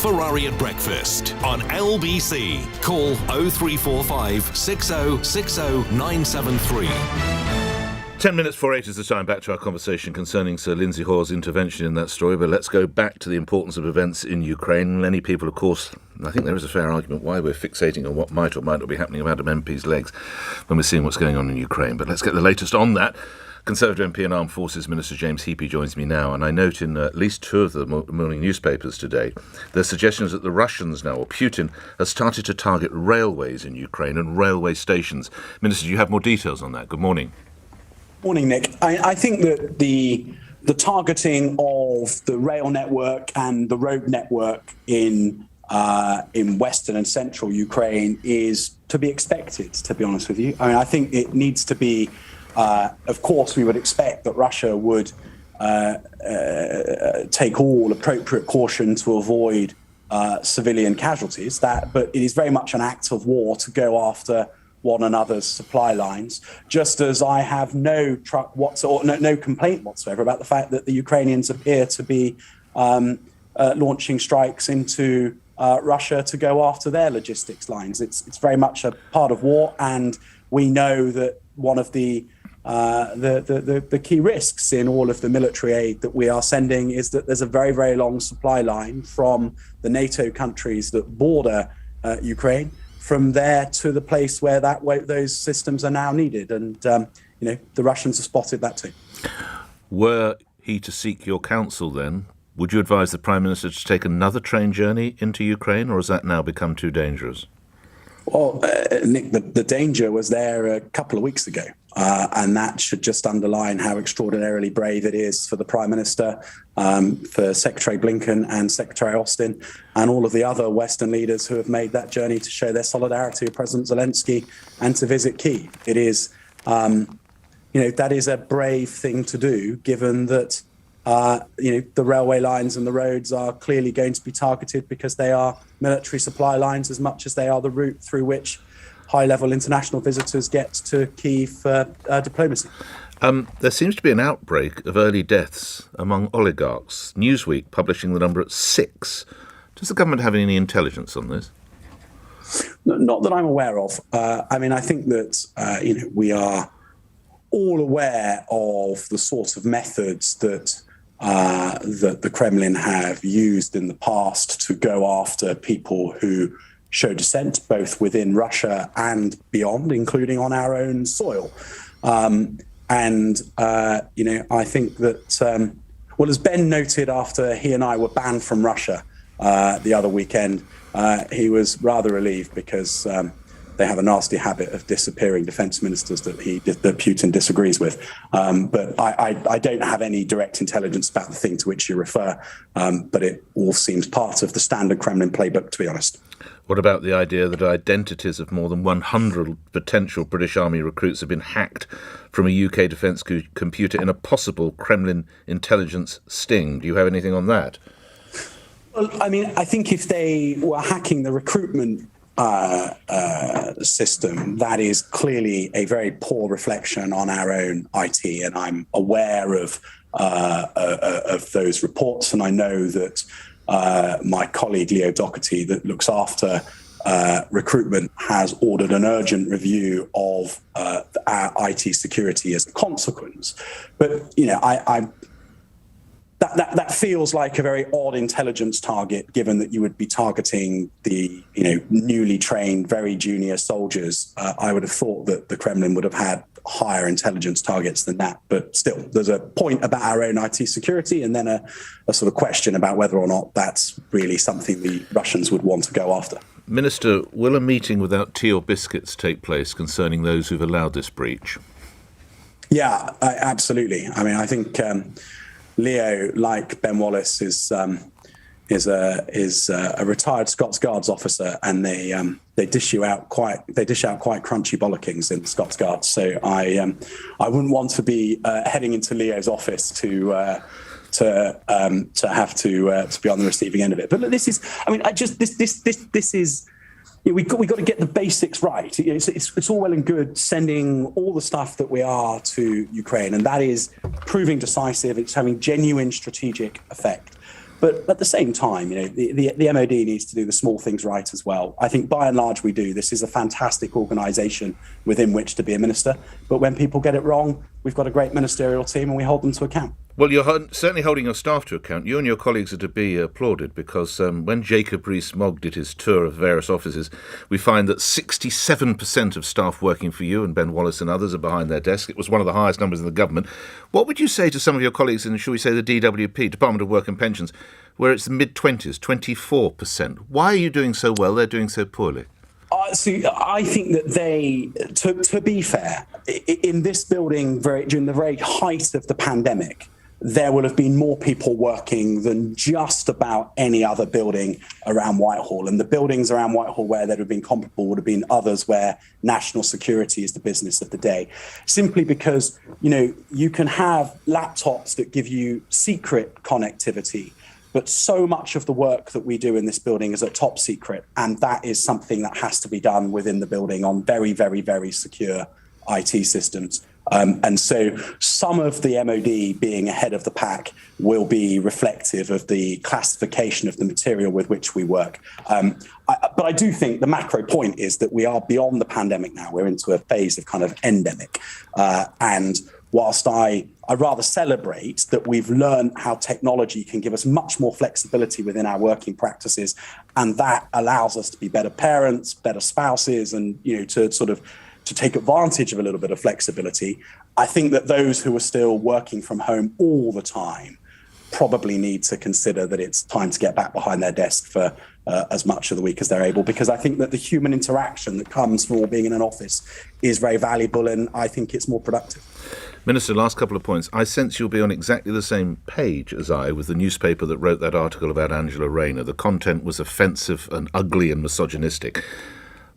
Ferrari at Breakfast on LBC. Call 0345 6060 973. 10 minutes before 8 is the time. Back to our conversation concerning Sir Lindsay Hoare's intervention in that story. But let's go back to the importance of events in Ukraine. Many people, of course, I think there is a fair argument why we're fixating on what might or might not be happening about MP's legs when we're seeing what's going on in Ukraine. But let's get the latest on that. Conservative MP and Armed Forces Minister James Heappey joins me now, and I note in at least two of the morning newspapers today there's suggestions that the Russians now, or Putin, has started to target railways in Ukraine and railway stations. Minister, do you have more details on that? Good morning. Morning, Nick. I think that the targeting of the rail network and the road network in western and central Ukraine is to be expected, to be honest with you. I mean, I think it needs to be. Of course, we would expect that Russia would take all appropriate caution to avoid civilian casualties. But it is very much an act of war to go after one another's supply lines. Just as I have no complaint whatsoever about the fact that the Ukrainians appear to be launching strikes into Russia to go after their logistics lines. It's very much a part of war, and we know that one of the key risks in all of the military aid that we are sending is that there's a very, very long supply line from the NATO countries that border Ukraine, from there to the place where those systems are now needed. And, the Russians have spotted that too. Were he to seek your counsel then, would you advise the Prime Minister to take another train journey into Ukraine, or has that now become too dangerous? Well, Nick, the danger was there a couple of weeks ago, and that should just underline how extraordinarily brave it is for the Prime Minister, for Secretary Blinken and Secretary Austin, and all of the other Western leaders who have made that journey to show their solidarity with President Zelensky and to visit Kyiv. It is, that is a brave thing to do, given that the railway lines and the roads are clearly going to be targeted because they are military supply lines as much as they are the route through which high-level international visitors get to Kyiv for diplomacy. There seems to be an outbreak of early deaths among oligarchs. Newsweek publishing the number at 6. Does the government have any intelligence on this? Not that I'm aware of. I think that we are all aware of the sort of methods that the Kremlin have used in the past to go after people who show dissent, both within Russia and beyond, including on our own soil. I think that, as Ben noted after he and I were banned from Russia the other weekend, he was rather relieved because they have a nasty habit of disappearing defence ministers that Putin disagrees with. But I don't have any direct intelligence about the thing to which you refer, but it all seems part of the standard Kremlin playbook, to be honest. What about the idea that identities of more than 100 potential British Army recruits have been hacked from a UK defence computer in a possible Kremlin intelligence sting? Do you have anything on that? Well, I think if they were hacking the recruitment system, that is clearly a very poor reflection on our own IT, and I'm aware of those reports, and I know that my colleague Leo Doherty, that looks after recruitment, has ordered an urgent review of our IT security as a consequence. But That feels like a very odd intelligence target, given that you would be targeting the newly trained, very junior soldiers. I would have thought that the Kremlin would have had higher intelligence targets than that. But still, there's a point about our own IT security, and then a sort of question about whether or not that's really something the Russians would want to go after. Minister, will a meeting without tea or biscuits take place concerning those who've allowed this breach? Yeah, absolutely. I think Leo, like Ben Wallace, is a retired Scots Guards officer, and they dish out quite crunchy bollockings in the Scots Guards. So I wouldn't want to be heading into Leo's office to have to be on the receiving end of it. But look, this is we got to get the basics right. It's all well and good sending all the stuff that we are to Ukraine, and that is proving decisive. It's having genuine strategic effect. But at the same time, the MOD needs to do the small things right as well. I think by and large we do. This is a fantastic organisation within which to be a minister. But when people get it wrong, we've got a great ministerial team and we hold them to account. Well, you're certainly holding your staff to account. You and your colleagues are to be applauded because when Jacob Rees-Mogg did his tour of various offices, we find that 67% of staff working for you and Ben Wallace and others are behind their desk. It was one of the highest numbers in the government. What would you say to some of your colleagues in, shall we say, the DWP, Department of Work and Pensions, where it's the mid-20s, 24%? Why are you doing so well? They're doing so poorly. See, I think that they, to be fair, in this building during the very height of the pandemic, there will have been more people working than just about any other building around Whitehall. And the buildings around Whitehall where there would have been comparable would have been others where national security is the business of the day. Simply because, you can have laptops that give you secret connectivity, but so much of the work that we do in this building is at top secret. And that is something that has to be done within the building on very, very, very secure IT systems. And so some of the MOD being ahead of the pack will be reflective of the classification of the material with which we work. But I do think the macro point is that we are beyond the pandemic now. We're into a phase of kind of endemic. And whilst I rather celebrate that we've learned how technology can give us much more flexibility within our working practices, and that allows us to be better parents, better spouses, and to take advantage of a little bit of flexibility, I think that those who are still working from home all the time probably need to consider that it's time to get back behind their desk for as much of the week as they're able, because I think that the human interaction that comes from all being in an office is very valuable, and I think it's more productive. Minister, last couple of points. I sense you'll be on exactly the same page as I with the newspaper that wrote that article about Angela Rayner. The content was offensive and ugly and misogynistic.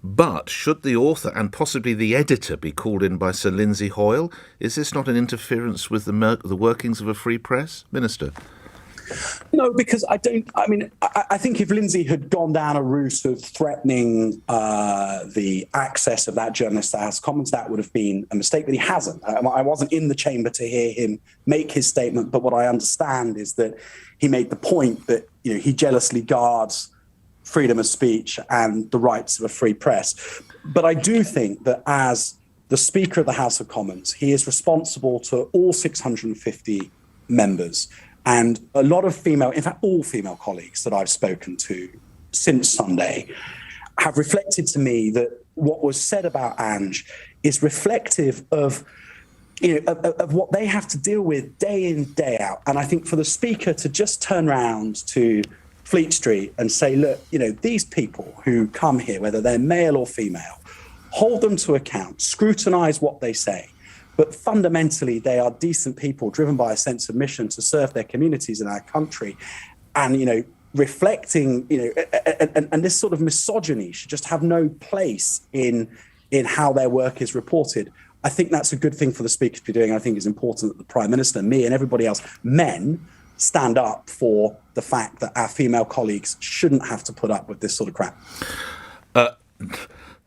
But should the author and possibly the editor be called in by Sir Lindsay Hoyle? Is this not an interference with the workings of a free press? Minister? No, because I think if Lindsay had gone down a route of threatening the access of that journalist to House of Commons, that would have been a mistake, but he hasn't. I wasn't in the chamber to hear him make his statement, but what I understand is that he made the point that he jealously guards freedom of speech and the rights of a free press. But I do think that as the Speaker of the House of Commons, he is responsible to all 650 members. And a lot of female, in fact, all female colleagues that I've spoken to since Sunday have reflected to me that what was said about Ange is reflective of what they have to deal with day in, day out. And I think for the Speaker to just turn around to Fleet Street and say, look, these people who come here, whether they're male or female, hold them to account, scrutinise what they say. But fundamentally, they are decent people driven by a sense of mission to serve their communities in our country. And, reflecting, and this sort of misogyny should just have no place in how their work is reported. I think that's a good thing for the Speaker to be doing. I think it's important that the Prime Minister, me and everybody else, men, stand up for the fact that our female colleagues shouldn't have to put up with this sort of crap.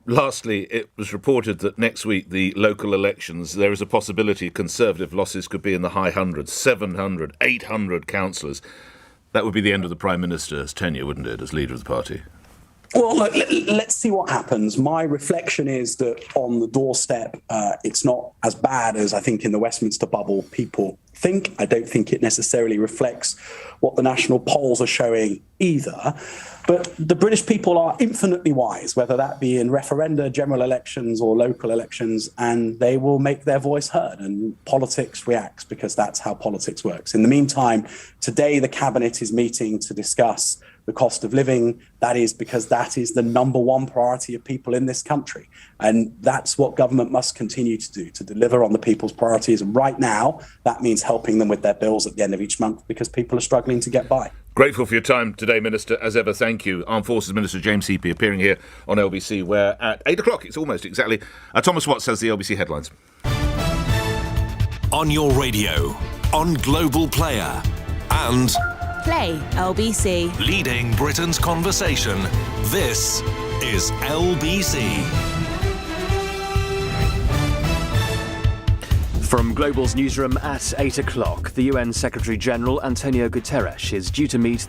Lastly, it was reported that next week, the local elections, there is a possibility Conservative losses could be in the high hundreds, 700, 800 councillors. That would be the end of the Prime Minister's tenure, wouldn't it, as leader of the party? Well, look, let's see what happens. My reflection is that on the doorstep, it's not as bad as I think in the Westminster bubble people think. I don't think it necessarily reflects what the national polls are showing either. But the British people are infinitely wise, whether that be in referenda, general elections or local elections, and they will make their voice heard, and politics reacts because that's how politics works. In the meantime, today the Cabinet is meeting to discuss the cost of living. That is because that is the number one priority of people in this country. And that's what government must continue to do, to deliver on the people's priorities. And right now, that means helping them with their bills at the end of each month because people are struggling to get by. Grateful for your time today, Minister, as ever. Thank you. Armed Forces Minister James Heappey appearing here on LBC, where at 8 o'clock, it's almost exactly, Thomas Watts has the LBC headlines. On your radio, on Global Player, and Play LBC. leading Britain's conversation. This is LBC. From Global's newsroom at 8 o'clock, the UN Secretary-General Antonio Guterres is due to meet